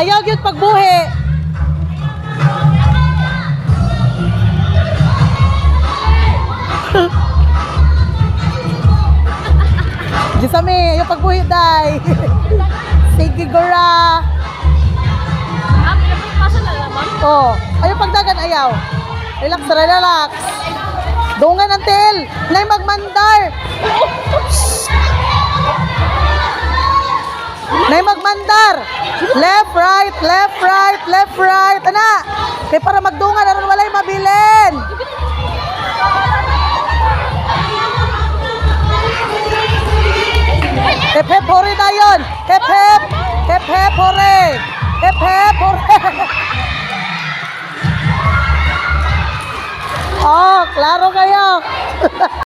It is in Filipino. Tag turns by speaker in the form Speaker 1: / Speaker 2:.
Speaker 1: Ayaw yun pagbuhi. Gisami, ayaw pagbuhi, day. Sige, gora. Oh, ayaw pagdagan, ayaw. Relax, relax. Dungan until. Nay magmandar. Nay magmandar. Left, right, left, right, left, right. Ana, kaya para magdungan, aron walay mabilin. Hep hep hore dayon. Hep hep. Hep hep hore. Hep hep hore. Oh, klaro kayo.